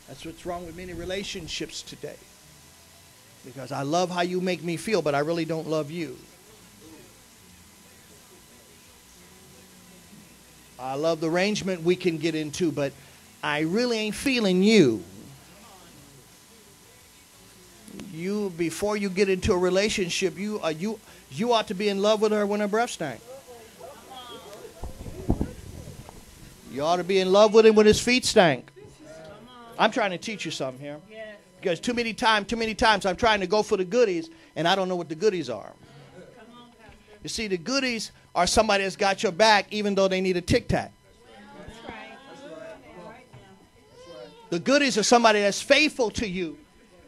That's what's wrong with many relationships today. Because I love how you make me feel, but I really don't love you. I love the arrangement we can get into, but I really ain't feeling you. You, before you get into a relationship, you ought to be in love with her when her breath stank. You ought to be in love with him when his feet stank. I'm trying to teach you something here. Because too many times I'm trying to go for the goodies, and I don't know what the goodies are. You see, the goodies are somebody that's got your back even though they need a tic-tac. The goodies are somebody that's faithful to you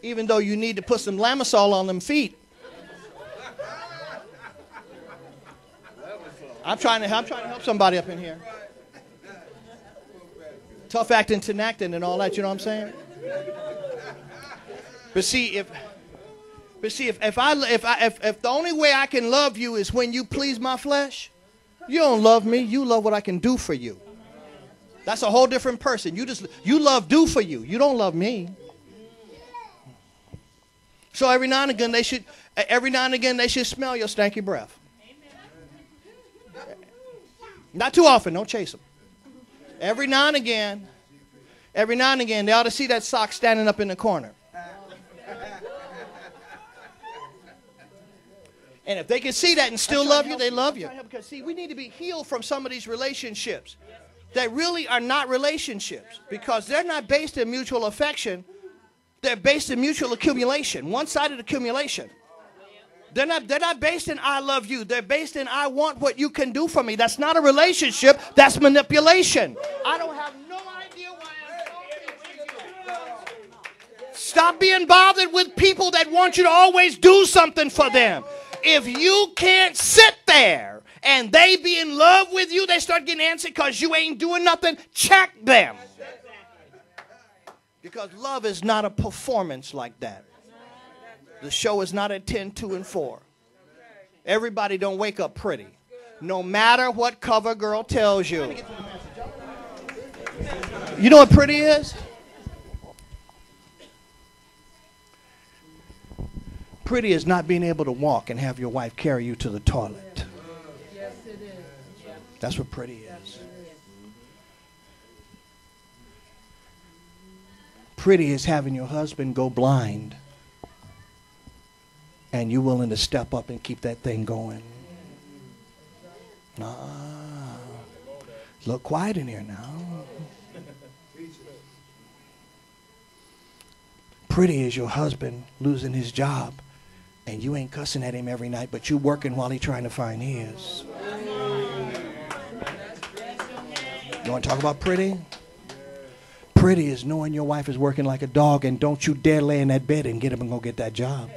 even though you need to put some Lamisol on them feet. I'm trying to help somebody up in here. Tough acting, tenacting, and all that, you know what I'm saying? But see, if the only way I can love you is when you please my flesh, you don't love me. You love what I can do for you. That's a whole different person. You love do for you. You don't love me. So every now and again they should smell your stanky breath. Not too often. Don't chase them. Every now and again, they ought to see that sock standing up in the corner. And if they can see that and still love you, they love you. Because see, we need to be healed from some of these relationships that really are not relationships because they're not based in mutual affection. They're based in mutual accumulation, one-sided accumulation. They're not based in I love you. They're based in I want what you can do for me. That's not a relationship. That's manipulation. I don't have no idea why I'm talking to you. Stop being bothered with people that want you to always do something for them. If you can't sit there and they be in love with you, they start getting antsy because you ain't doing nothing, check them. Because love is not a performance like that. The show is not at 10, 2, and 4. Everybody don't wake up pretty. No matter what cover girl tells you. You know what pretty is? Pretty is not being able to walk and have your wife carry you to the toilet. Yes, it is. That's what pretty is. Pretty is having your husband go blind and you willing to step up and keep that thing going. Look quiet in here now. Pretty is your husband losing his job and you ain't cussing at him every night, but you working while he trying to find his. You want to talk about pretty? Pretty is knowing your wife is working like a dog and don't you dare lay in that bed and get him and go get that job.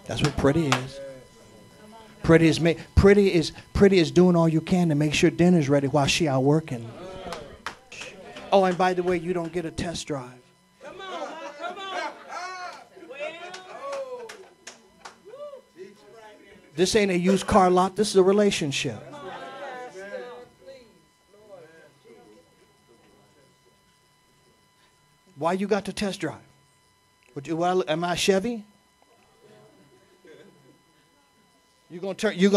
That's what pretty is. Pretty is doing all you can to make sure dinner's ready while she out working. Oh, and by the way, you don't get a test drive. This ain't a used car lot. This is a relationship. Why you got to test drive? Am I Chevy? Are you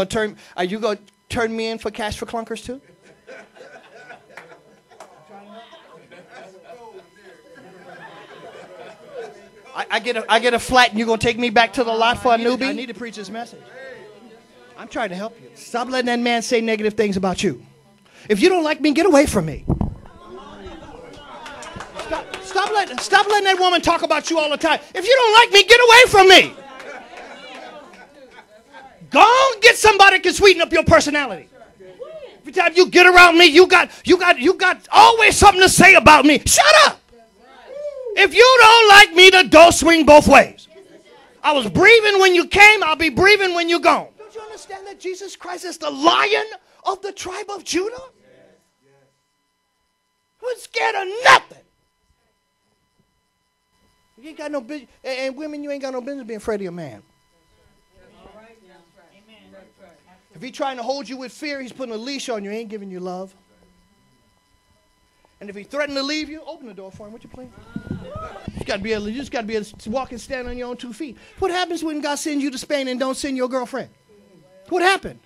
gonna turn me in for cash for clunkers too? I get a flat and you're gonna take me back to the lot for a newbie? I need to preach this message. I'm trying to help you. Stop letting that man say negative things about you. If you don't like me, get away from me. Stop letting that woman talk about you all the time. If you don't like me, get away from me. Go on, get somebody who can sweeten up your personality. Every time you get around me, you got always something to say about me. Shut up. If you don't like me, the door swing both ways. I was breathing when you came, I'll be breathing when you're gone. Don't you understand that Jesus Christ is the Lion of the tribe of Judah? Who's scared of nothing? You ain't got no business, and women, you ain't got no business being afraid of your man. If he's trying to hold you with fear, he's putting a leash on you. He ain't giving you love. And if he threatened to leave you, open the door for him, would you please? You just got to be able to walk and stand on your own 2 feet. What happens when God sends you to Spain and don't send your girlfriend? What happened?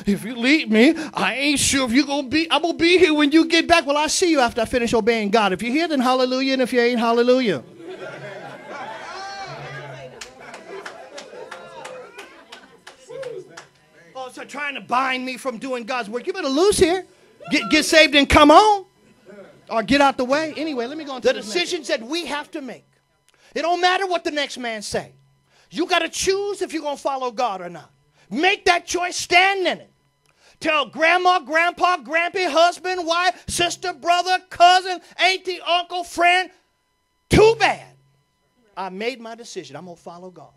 If you leave me, I ain't sure if you're going to be, I'm going to be here when you get back. Well, I'll see you after I finish obeying God. If you're here, then hallelujah, and if you ain't, hallelujah. Oh, so trying to bind me from doing God's work. You better loose here. Get saved and come on. Or get out the way. Anyway, let me go on to the decisions that we have to make. It don't matter what the next man say. You got to choose if you're going to follow God or not. Make that choice, stand in it. Tell grandma, grandpa, grampy, husband, wife, sister, brother, cousin, auntie, uncle, friend, too bad. I made my decision. I'm going to follow God.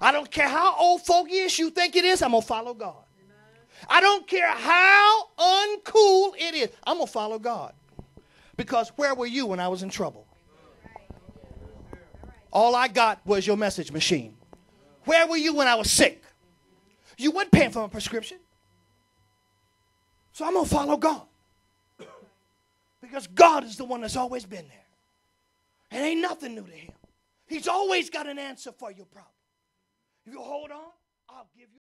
I don't care how old fogyish you think it is, I'm going to follow God. I don't care how uncool it is, I'm going to follow God. Because where were you when I was in trouble? All I got was your message machine. Where were you when I was sick? You weren't paying for a prescription. So I'm going to follow God. Because God is the one that's always been there. And ain't nothing new to him. He's always got an answer for your problem. If you hold on, I'll give you